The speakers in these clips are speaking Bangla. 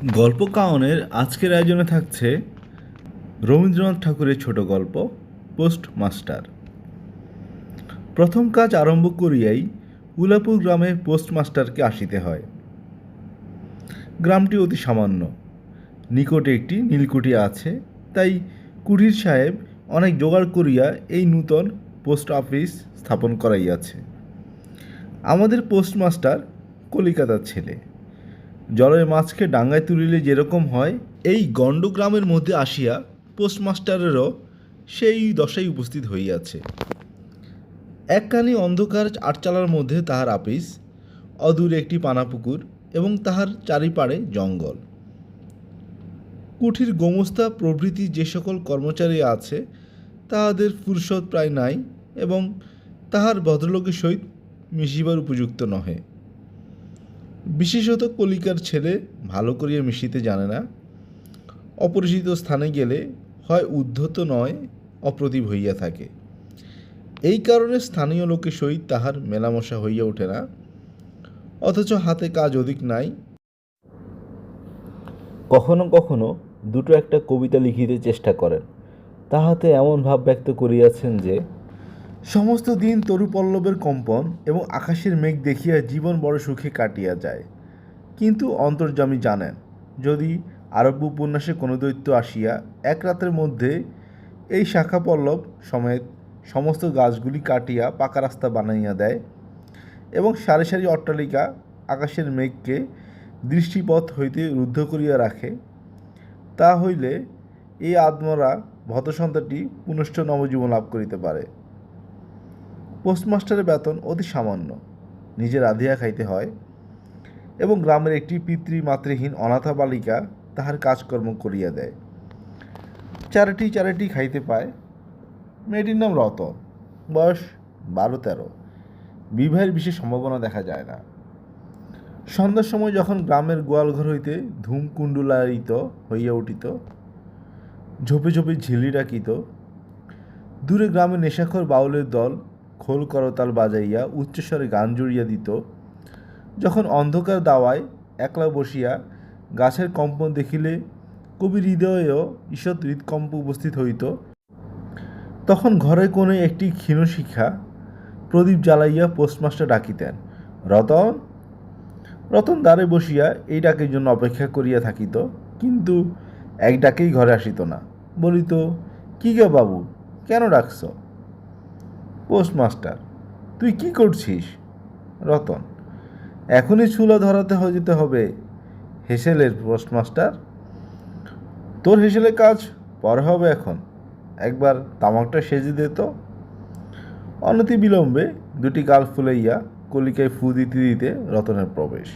গল্প কাওনের আজকের আয়োজনে থাকছে রবীন্দ্রনাথ ঠাকুরের ছোট গল্প পোস্টমাস্টার। প্রথম কাজ আরম্ভ করিয়াই উলাপুর গ্রামে পোস্টমাস্টারকে আসিতে হয়। গ্রামটি অতি সামান্য, নিকটে একটি নীলকুঠি আছে, তাই কুঠির সাহেব অনেক জোগাড় করিয়া এই নূতন পোস্ট অফিস স্থাপন করাইয়াছে। আমাদের পোস্টমাস্টার কলিকাতার ছেলে। জলের মাছকে ডাঙ্গায় তুলিলে যেরকম হয়, এই গণ্ড গ্রামের মধ্যে আসিয়া পোস্টমাস্টারেরও সেই দশাই উপস্থিত হইয়াছে। একখানি অন্ধকার আটচালার মধ্যে তাহার আপিস, অদূরে একটি পানাপুকুর এবং তাহার চারিপাড়ে জঙ্গল। কুঠির গোমস্তা প্রভৃতি যে সকল কর্মচারী আছে তাহাদের ফুরসত প্রায় নাই এবং তাহার ভদ্রলোকের সহিত মিশিবার উপযুক্ত নহে। বিশেষত কলিকার ছেলে ভালো করিয়া মিশিতে জানে না। অপরিচিত স্থানে গেলে হয় উদ্ধত নয় অপ্রতিভ হইয়া থাকে। এই কারণে স্থানীয় লোকের সহিত তাহার মেলামশা হইয়া ওঠে না, অথচ হাতে কাজ অধিক নাই। কখনো কখনো দুটো একটা কবিতা লিখিতে চেষ্টা করেন। তাহাতে এমন ভাব ব্যক্ত করিয়াছেন যে সমস্ত দিন তরুপল্লবের কম্পন এবং আকাশের মেঘ দেখিয়া জীবন বড় সুখে কাটিয়া যায়। কিন্তু অন্তর্যামী জানেন, যদি আরব্য উপন্যাসে কোনো দৈত্য আসিয়া এক রাতের মধ্যে এই শাখা পল্লব সমেত সমস্ত গাছগুলি কাটিয়া পাকা রাস্তা বানাইয়া দেয় এবং সারি সারি অট্টালিকা আকাশের মেঘকে দৃষ্টিপথ হইতে রুদ্ধ করিয়া রাখে, তা হইলে এই আদমরা ভতসন্তাটি পুনশ্চ নবজীবন লাভ করিতে পারে। পোস্টমাস্টারের বেতন অতি সামান্য, নিজে রাঁধিয়া খাইতে হয় এবং গ্রামের একটি পিতৃমাতৃহীন অনাথা বালিকা তাহার কাজকর্ম করিয়া দেয়। চারাটি খাইতে পায়। মেয়েটির নাম রতন, বয়স 12-13। বিবাহের বিশেষ সম্ভাবনা দেখা যায় না। সন্ধ্যার সময় যখন গ্রামের গোয়ালঘর হইতে ধূমকুণ্ডুলায়িত হইয়া উঠিত, ঝোপে ঝোপে ঝিল্লি ডাকিত, দূরে গ্রামে নেশাখোর বাউলের দল খোল করতাল বাজাইয়া উচ্চস্বরে গান জুড়িয়া দিত, যখন অন্ধকার দাওয়ায় একলা বসিয়া গাছের কম্পন দেখিলে কবির হৃদয়েও ঈষৎ হৃৎকম্প উপস্থিত হইত, তখন ঘরে কোণে একটি ক্ষীণশিখা প্রদীপ জ্বালাইয়া পোস্টমাস্টার ডাকিতেন, রতন। রতন দ্বারে বসিয়া এই ডাকের জন্য অপেক্ষা করিয়া থাকিত, কিন্তু এক ডাকেই ঘরে আসিত না। বলিত, কি গে বাবু, কেন ডাকছ? পোস্টমাস্টার, তুই কি করছিস? রতন, এখনই চুলা ধরাতে যেতে হবে। হেসেলের পোস্টমাস্টার, তোর হেসেলের কাজ পরে হবে, এখন একবার তামাকটা সেজে দে তো। অনতি বিলম্বে দুটি গাল ফুলাইয়া কলিকায় ফু দিতে দিতে রতনের প্রবেশ।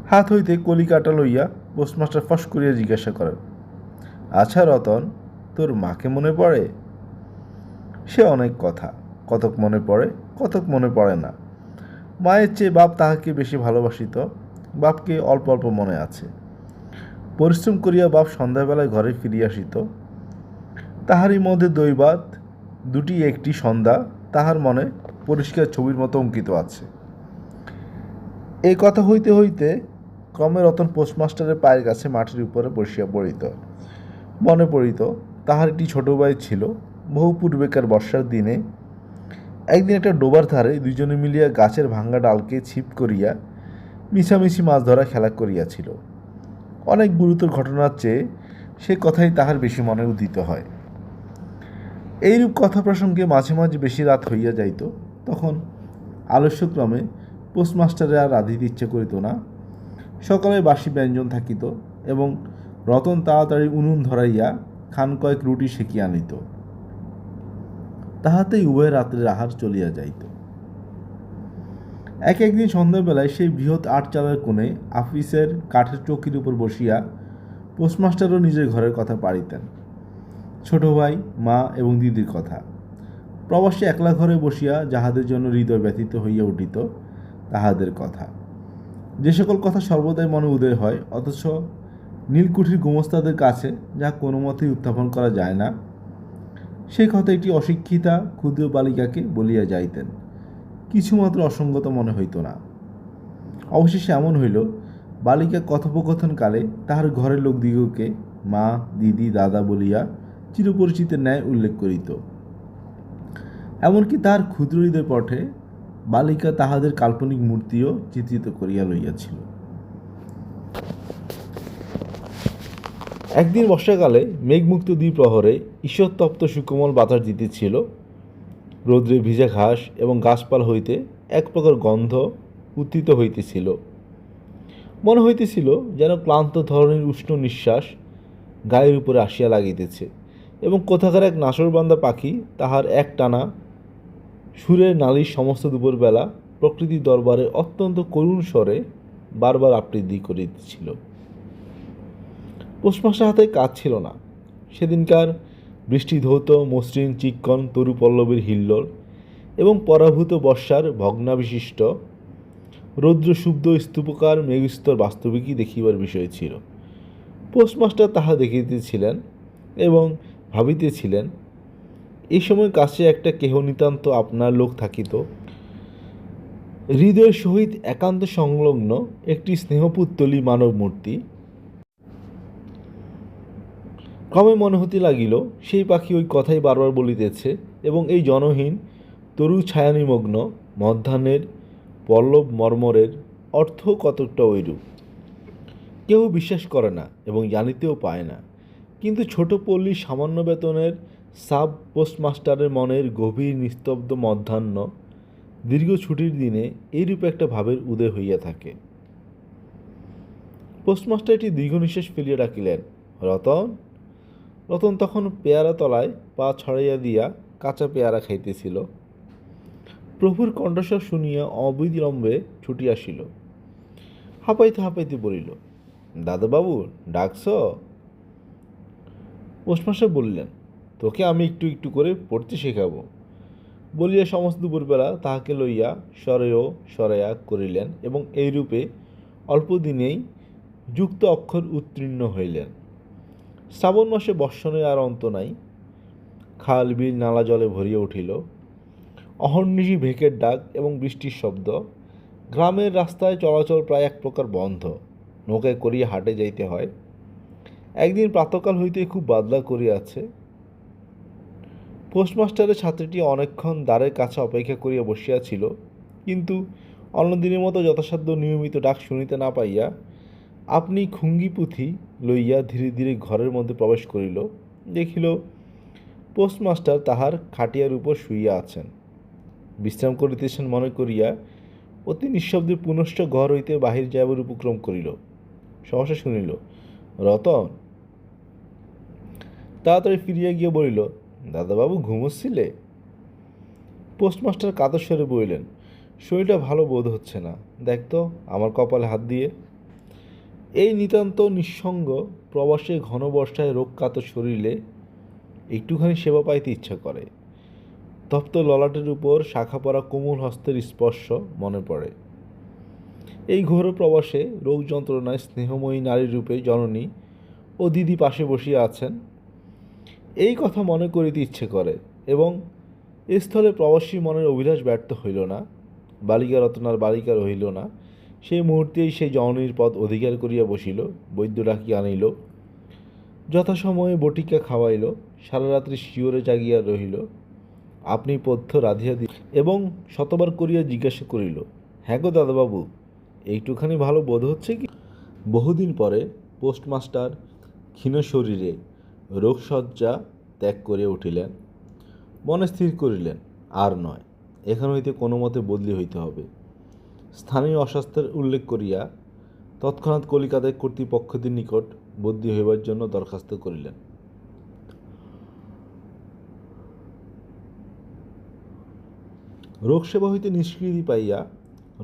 হাত হইতে কলিকাটা লইয়া পোস্টমাস্টার ফস করিয়া জিজ্ঞাসা করেন, আচ্ছা রতন, তোর মাকে মনে পড়ে? সে অনেক কথা, কতক মনে পড়ে, কতক মনে পড়ে না। মায়ের চেয়ে বাপ তাহাকে বেশি ভালোবাসিত, বাপকে অল্প অল্প মনে আছে। পরিশ্রম করিয়া বাপ সন্ধ্যাবেলায় ঘরে ফিরিয়া আসিত, তাহারই মধ্যে দৈবাত দুটি একটি সন্ধ্যা তাহার মনে পরিষ্কার ছবির মতো অঙ্কিত আছে। এই কথা হইতে হইতে ক্রমে রতন পোস্টমাস্টারের পায়ের কাছে মাটির উপরে বসিয়া পড়িত। মনে পড়িত তাহার একটি ছোট ভাই ছিল, বহু পূর্বেকার বর্ষার দিনে একদিন একটা ডোবার ধারে দুইজনে মিলিয়া গাছের ভাঙ্গা ডালকে ছিপ করিয়া মিছামিছি মাছ ধরা খেলা করিয়াছিল। অনেক গুরুতর ঘটনার চেয়ে সে কথাই তাহার বেশি মনে উদিত হয়। এইরূপ কথা প্রসঙ্গে মাঝে মাঝে বেশি রাত হইয়া যাইত, তখন আলস্যক্রমে পোস্টমাস্টারে আর রাঁধিতে ইচ্ছে করিত না। সকালে বাসি ব্যঞ্জন থাকিত এবং রতন তাড়াতাড়ি উনুন ধরাইয়া খান কয়েক রুটি সেকিয়া আনিত। তাহাতেই উভয় রাত্রের আহার চলিয়া যাইত। একদিন সন্ধ্যাবেলায় সেই বৃহৎ আটচালার কোণে আফিসের কাঠের চৌকির উপর বসিয়া পোস্টমাস্টারও নিজের ঘরের কথা পাড়িতেন, ছোট ভাই, মা এবং দিদির কথা। প্রবাসী একলা ঘরে বসিয়া যাহাদের জন্য হৃদয় ব্যথিত হইয়া উঠিত তাহাদের কথা, যে সকল কথা সর্বদাই মনে উদয় হয় অথচ নীলকুঠির গোমস্তাদের কাছে যা কোনো মতেই উত্থাপন করা যায় না, সেই কথা একটি অশিক্ষিতা ক্ষুদ্র বালিকাকে বলিয়া যাইতেন। কিছুমাত্র অসঙ্গত মনে হইত না। অবশেষে এমন হইল, বালিকা কথোপকথনকালে তাহার ঘরের লোকদিগকে মা, দিদি, দাদা বলিয়া চিরপরিচিতের ন্যায় উল্লেখ করিত। এমনকি তাহার ক্ষুদ্র হৃদয় পটে বালিকা তাহাদের কাল্পনিক মূর্তিও চিত্রিত করিয়া লইয়াছিল। একদিন বর্ষাকালে মেঘমুক্ত দ্বিপ্রহরে ঈশ্বরতপ্ত সুকোমল বাতাস দিতেছিল। রৌদ্রে ভিজা ঘাস এবং গাছপালা হইতে এক প্রকার গন্ধ উত্থিত হইতেছিল। মনে হইতেছিল যেন ক্লান্ত ধরনের উষ্ণ নিঃশ্বাস গায়ের উপরে আসিয়া লাগিতেছে এবং কোথাকার এক নাসরবান্দা পাখি তাহার এক টানা সুরের নালিশ সমস্ত দুপুরবেলা প্রকৃতির দরবারে অত্যন্ত করুণ স্বরে বারবার আবৃত্তি করিতেছিল। পোস্টমাস্টার হাতে কাজ ছিল না। সেদিনকার বৃষ্টি ধৌত মসৃণ চিক্কণ তরু পল্লবীর হিল্লোল এবং পরাভূত বর্ষার ভগ্নাবিশিষ্ট রৌদ্রশুব্ধ স্তূপকার মেঘস্তর বাস্তবিকই দেখিবার বিষয় ছিল। পোস্টমাস্টার তাহা দেখিতেছিলেন এবং ভাবিতেছিলেন, এই সময় কাছে একটা কেহ নিতান্ত আপনার লোক থাকিত, হৃদয়ের সহিত একান্ত সংলগ্ন একটি স্নেহপুত্তলী মানব মূর্তি। ক্রমে মনে হতে লাগিল সেই পাখি ওই কথাই বারবার বলিতেছে এবং এই জনহীন তরু ছায়ানিমগ্ন মধ্যাহ্নের পল্লব মর্মরের অর্থ কতকটা ঐরূপ। কেউ বিশ্বাস করে না এবং জানিতেও পায় না, কিন্তু ছোট পল্লীর সামান্য বেতনের সাব পোস্টমাস্টারের মনের গভীর নিস্তব্ধ মধ্যাহ্ন দীর্ঘ ছুটির দিনে এইরূপ একটা ভাবের উদয় হইয়া থাকে। পোস্টমাস্টার একটি দীর্ঘ নিঃশ্বাস ফেলিয়া ডাকিলেন, রতন। রতন তখন পেয়ারা তলায় পা ছড়াইয়া দিয়া কাঁচা পেয়ারা খাইতেছিল। প্রভুর কণ্ঠস্বর শুনিয়া অবিলম্বে ছুটি আসিল। হাঁপাইতে হাঁপাইতে বলিল, দাদাবাবু ডাকছ? পোস্টমাস্টার বললেন, তোকে আমি একটু একটু করে পড়তে শেখাবো বলিয়া সমস্ত দুপুরবেলা তাহাকে লইয়া সরেও সরেয়া করিলেন এবং এইরূপে অল্প দিনেই যুক্ত অক্ষর উত্তীর্ণ হইলেন। শ্রাবণ মাসে বর্ষণের আর অন্ত নাই। খাল বিল নালা জলে ভরিয়া উঠিল। অহর্নিশি ভেকের ডাক এবং বৃষ্টির শব্দ। গ্রামের রাস্তায় চলাচল প্রায় এক প্রকার বন্ধ। নৌকায় করিয়া হাটে যাইতে হয়। একদিন প্রাতকাল হইতে খুব বাদলা করিয়াছে। পোস্টমাস্টারের ছাত্রীটি অনেকক্ষণ দ্বারের কাছে অপেক্ষা করিয়া বসিয়াছিল, কিন্তু অন্যদিনের মতো যথাসাধ্য নিয়মিত ডাক শুনিতে না পাইয়া আপনি খুঙ্গি পুঁথি লইয়া ধীরে ধীরে ঘরের মধ্যে প্রবেশ করিল। দেখিল পোস্টমাস্টার তাহার খাটিয়ার উপর শুইয়া আছেন, বিশ্রাম করিতেছেন মনে করিয়া অতি নিঃশব্দে পুনশ্চ ঘর হইতে বাহির যাইবার উপক্রম করিল। সহসা শুনিল, রতন। তাড়াতাড়ি ফিরিয়া গিয়া বলিল, দাদাবাবু ঘুমোচ্ছিলে? পোস্টমাস্টার কাতর স্বরে বলিলেন, শরীরটা ভালো বোধ হচ্ছে না, দেখ তো আমার কপালে হাত দিয়ে। এই নিতান্ত নিঃসঙ্গ প্রবাসে ঘন বর্ষায় রোগ কাতর শরীরে একটুখানি সেবা পাইতে ইচ্ছা করে। তপ্ত ললাটের উপর শাখা পড়া কোমল হস্তের স্পর্শ মনে পড়ে। এই ঘোর প্রবাসে রোগ যন্ত্রণায় স্নেহময়ী নারীর রূপে জননী ও দিদি পাশে বসিয়া আছেন, এই কথা মনে করিতে ইচ্ছে করে এবং এ স্থলে প্রবাসী মনের অভিলাষ ব্যর্থ হইল না। বালিকা রত্নার বালিকা রহিল না। সেই মুহূর্তেই সেই জননীর পদ অধিকার করিয়া বসিল। বৈদ্য ডাকিয়া আনিল, যথাসময়ে বটিকা খাওয়াইল, সারা রাত্রি শিওরে জাগিয়া রহিল। আপনি পথ্য রাধিয়া দিল এবং শতবার করিয়া জিজ্ঞাসা করিল, হ্যাঁ গো দাদাবাবু, এইটুখানি ভালো বোধ হচ্ছে কি? বহুদিন পরে পোস্টমাস্টার ক্ষীণ শরীরে রোগশয্যা ত্যাগ করিয়া উঠিলেন। মনে স্থির করিলেন, আর নয়, এখান হইতে কোনো মতে বদলি হইতে হবে। স্থানীয় অস্বাস্থ্যের উল্লেখ করিয়া তৎক্ষণাৎ কলিকাতায় কর্তৃপক্ষদের নিকট বদলি হইবার জন্য দরখাস্ত করিলেন। রোগসেবা হইতে নিষ্কৃতি পাইয়া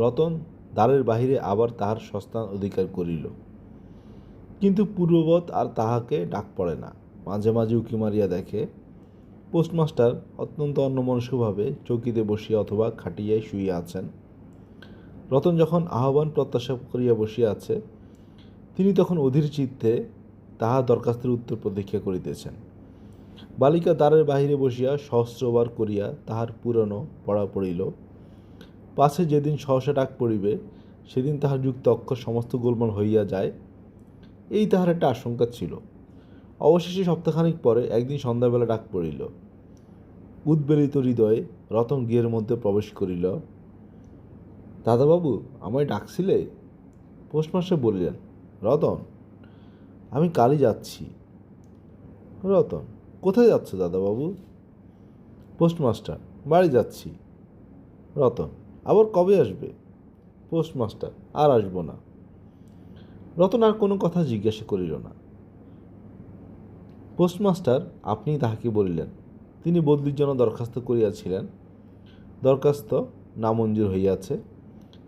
রতন দ্বারের বাহিরে আবার তাহার স্বস্থান অধিকার করিল, কিন্তু পূর্ববৎ আর তাহাকে ডাক পড়ে না। মাঝে মাঝে উঁকি মারিয়া দেখে পোস্টমাস্টার অত্যন্ত অন্যমনস্কভাবে চৌকিতে বসিয়া অথবা খাটিয়ায় শুইয়া আছেন। রতন যখন আহ্বান প্রত্যাশা করিয়া বসিয়া আছে, তিনি তখন অধীর চিত্তে তাহার দরখাস্তের উত্তর প্রতীক্ষা করিতেছেন। বালিকা দ্বারের বাহিরে বসিয়া সহস্রবার করিয়া তাহার পুরানো পড়া পড়িল। পাছে যেদিন সহসা ডাক পড়িবে, সেদিন তাহার যুক্ত অক্ষর সমস্ত গোলমাল হইয়া যায়, এই তাহার একটা আশঙ্কা ছিল। অবশেষে সপ্তাহখানিক পরে একদিন সন্ধ্যাবেলা ডাক পড়িল। উদ্বেলিত হৃদয়ে রতন গৃহের মধ্যে প্রবেশ করিল। দাদাবাবু, আমায় ডাকছিলে? পোস্টমাস্টার বলিলেন। রতন, আমি কালই যাচ্ছি। রতন, কোথায় যাচ্ছ দাদাবাবু? পোস্টমাস্টার, বাড়ি যাচ্ছি। রতন, আবার কবে আসবে? পোস্টমাস্টার, আর আসবো না। রতন আর কোনো কথা জিজ্ঞাসা করিল না। পোস্টমাস্টার আপনি তাহাকে বলিলেন তিনি বদলির জন্য দরখাস্ত করিয়াছিলেন, দরখাস্ত নামঞ্জুর হইয়াছে,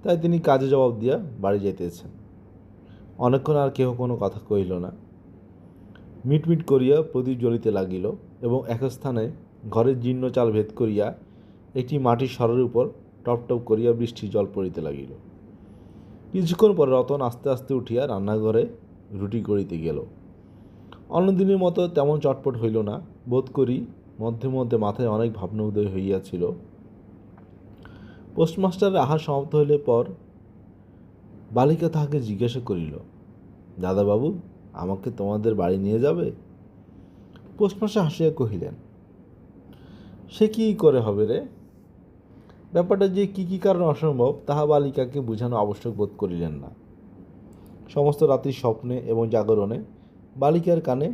তাই তিনি কাজে জবাব দিয়া বাড়ি যাইতেছেন। অনেকক্ষণ আর কেহ কোনো কথা কহিল না। মিটমিট করিয়া প্রদীপ জ্বলিতে লাগিল এবং এক স্থানে ঘরের জীর্ণ চাল ভেদ করিয়া একটি মাটির সরের উপর টপটপ করিয়া বৃষ্টির জল পড়িতে লাগিল। কিছুক্ষণ পরে রতন আস্তে আস্তে উঠিয়া রান্নাঘরে রুটি করিতে গেল। অন্যদিনের মতো তেমন চটপট হইল না। বোধ করি মধ্যে মধ্যে মাথায় অনেক ভাবনা উদয় হইয়াছিল। পোস্টমাস্টারের আহার সমাপ্ত হইলে পর বালিকা তাহাকে জিজ্ঞাসা করিল, দাদাবাবু, আমাকে তোমাদের বাড়ি নিয়ে যাবে? পোস্টমাস্টার হাসিয়া কহিলেন, সে কি করে হবে রে? ব্যাপারটা যে কি কারণে অসম্ভব তাহা বালিকাকে বুঝানো আবশ্যক বোধ করিলেন না। সমস্ত রাত্রির স্বপ্নে এবং জাগরণে বালিকার কানে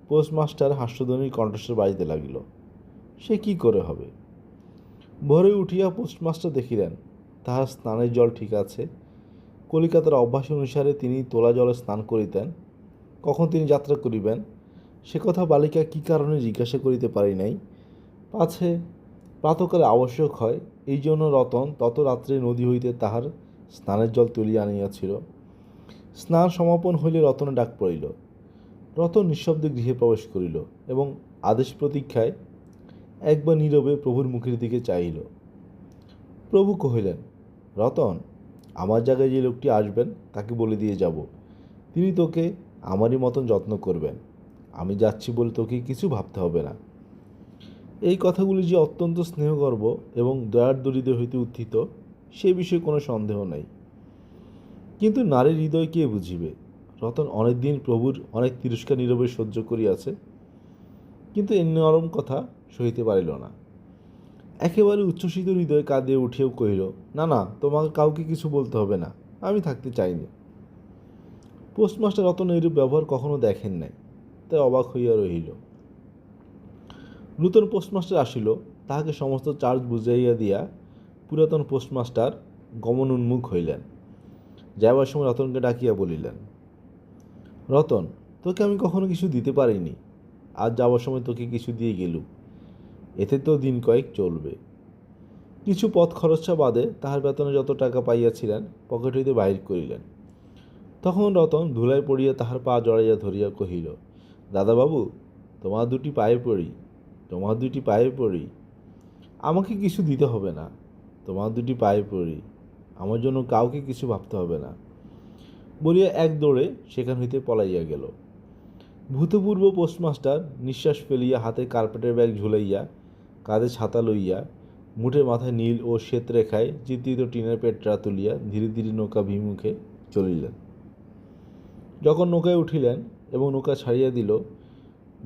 পোস্টমাস্টার হাস্যধ্বনির কণ্ঠস্বর বাজিতে লাগিল। সে কি করে হবে? ভোরে উঠিয়া পোস্টমাস্টার দেখিলেন তাহার স্নানের জল ঠিক আছে। কলিকাতার অভ্যাস অনুসারে তিনি তোলা জলে স্নান করিতেন। কখন তিনি যাত্রা করিবেন সে কথা বালিকা কি কারণে জিজ্ঞাসা করিতে পারি নাই। পাছে প্রাতকালে আবশ্যক হয়, এই জন্য রতন তত রাত্রে নদী হইতে তাহার স্নানের জল তুলিয়া আনিয়াছিল। স্নান সমাপন হইলে রতনে ডাক পড়িল। রতন নিঃশব্দে গৃহে প্রবেশ করিল এবং আদেশ প্রতীক্ষায় একবার নীরবে প্রভুর মুখের দিকে চাহিল। প্রভু কহিলেন, রতন, আমার জায়গায় যে লোকটি আসবেন তাকে বলে দিয়ে যাব, তিনি তোকে আমারই মতন যত্ন করবেন। আমি যাচ্ছি বলে তোকে কিছু ভাবতে হবে না। এই কথাগুলি যে অত্যন্ত স্নেহগর্ব এবং দয়ার দরিদ্র হইতে উত্থিত সে বিষয়ে কোনো সন্দেহ নাই। কিন্তু নারীর হৃদয় কে বুঝিবে? রতন অনেকদিন প্রভুর অনেক তিরস্কার নীরবে সহ্য করিয়াছে, কিন্তু এই নরম কথা সহিতে পারিল না। একেবারে উচ্ছ্বসিত হৃদয়ে কাঁদিয়ে উঠিয়াও কহিল, না না, তোমাকে কাউকে কিছু বলতে হবে না, আমি থাকতে চাইনি। পোস্টমাস্টার রতন এইরূপ ব্যবহার কখনো দেখেন নাই, তাই অবাক হইয়া রহিল। নূতন পোস্টমাস্টার আসিল, তাহাকে সমস্ত চার্জ বুঝাইয়া দিয়া পুরাতন পোস্টমাস্টার গমন উন্মুখ হইলেন। যাইবার সময় রতনকে ডাকিয়া বলিলেন, রতন, তোকে আমি কখনো কিছু দিতে পারিনি, আজ যাবার সময় তোকে কিছু দিয়ে গেলুম, এতে তো দিন কয়েক চলবে। কিছু পথ খরচা বাদে তাহার বেতনে যত টাকা পাইয়াছিলেন পকেট হইতে বাহির করিলেন। তখন রতন ধুলায় পড়িয়া তাহার পা জড়াইয়া ধরিয়া কহিল, দাদাবাবু, তোমার দুটি পায়ে পড়ি, তোমার দুটি পায়ে পড়ি, আমাকে কিছু দিতে হবে না, তোমার দুটি পায়ে পড়ি, আমার জন্য কাউকে কিছু ভাবতে হবে না, বলিয়া এক দৌড়ে সেখান হইতে পলাইয়া গেল। ভূতপূর্ব পোস্টমাস্টার নিঃশ্বাস ফেলিয়া হাতে কার্পেটের ব্যাগ ঝুলাইয়া কাঁধে ছাতা লইয়া মুঠের মাথায় নীল ও শ্বেত রেখায় চিত্রিত টিনের পেটরা তুলিয়া ধীরে ধীরে নৌকা বিমুখে চলিলেন। যখন নৌকায় উঠিলেন এবং নৌকা ছাড়িয়া দিল,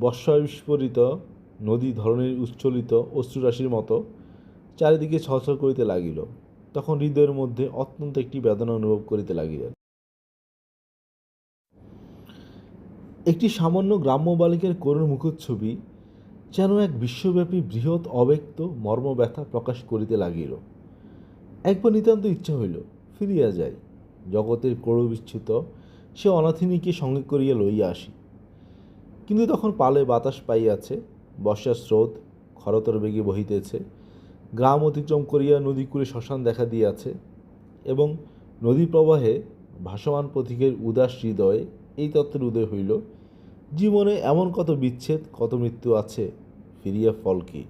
বর্ষাবিস্ফোরিত নদী ধরনের উচ্ছ্বলিত অশ্রুরাশির মতো চারিদিকে ছলছল করিতে লাগিল, তখন হৃদয়ের মধ্যে অত্যন্ত একটি বেদনা অনুভব করিতে লাগিলেন। একটি সামান্য গ্রাম্য বালিকার করুণ মুখচ্ছবি যেন এক বিশ্বব্যাপী বৃহৎ অব্যক্ত মর্মব্যথা প্রকাশ করিতে লাগিল। একবার নিতান্ত ইচ্ছা হইল ফিরিয়া যাই, জগতের ক্রোড় বিচ্ছুত সে অনাথিনীকে সঙ্গে করিয়া লইয়া আসি। কিন্তু তখন পালে বাতাস পাইয়াছে, বর্ষার স্রোত খরতর বেগে বহিতেছে, গ্রাম অতিক্রম করিয়া নদীকূলে শ্মশান দেখা দিয়াছে এবং নদী প্রবাহে ভাসমান পথিকের উদাস হৃদয়ে এই তত্ত্বের উদয় হইল, জীবনে এমন কত বিচ্ছেদ, কত মৃত্যু আছে, ফিরিয়া ফল কি?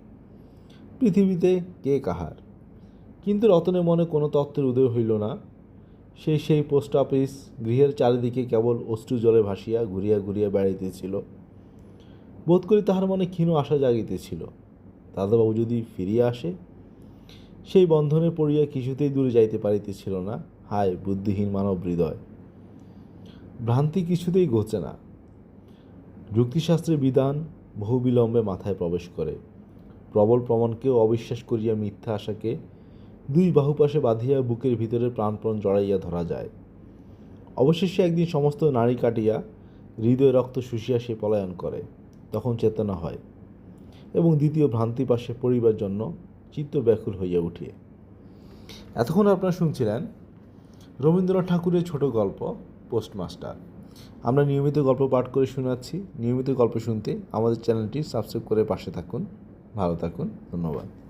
পৃথিবীতে কে কাহার? কিন্তু রতনের মনে কোনো তত্ত্বের উদয় হইল না। সেই পোস্ট অফিস গৃহের চারিদিকে কেবল অশ্রু জলে ভাসিয়া ঘুরিয়া ঘুরিয়া বেড়াইতেছিল। বোধ করি তাহার মনে ক্ষীণ আশা জাগিতেছিল, দাদাবাবু যদি ফিরিয়া আসে। সেই বন্ধনে পড়িয়া কিছুতেই দূরে যাইতে পারিতেছিল না, হায় বুদ্ধিহীন মানব হৃদয়। ভ্রান্তি কিছুতেই ঘোচে না। যুক্তিশাস্ত্রের বিধান বহু বিলম্বে মাথায় প্রবেশ করে। প্রবল প্রমাণকেও অবিশ্বাস করিয়া মিথ্যা আশাকে দুই বাহুপাশে বাঁধিয়া বুকের ভিতরে প্রাণপণ জড়াইয়া ধরা যায়। অবশেষে একদিন সমস্ত নাড়ি কাটিয়া হৃদয় রক্ত শুষিয়া সে পলায়ন করে। তখন চেতনা হয় এবং দ্বিতীয় ভ্রান্তি পাশে পড়িবার জন্য চিত্ত ব্যাকুল হইয়া উঠে। এতক্ষণ আপনারা শুনছিলেন রবীন্দ্রনাথ ঠাকুরের ছোট গল্প পোস্টমাস্টার। আমরা নিয়মিত গল্প পাঠ করে শোনাচ্ছি। নিয়মিত গল্প শুনতে আমাদের চ্যানেলটি সাবস্ক্রাইব করে পাশে থাকুন। ভালো থাকুন। ধন্যবাদ।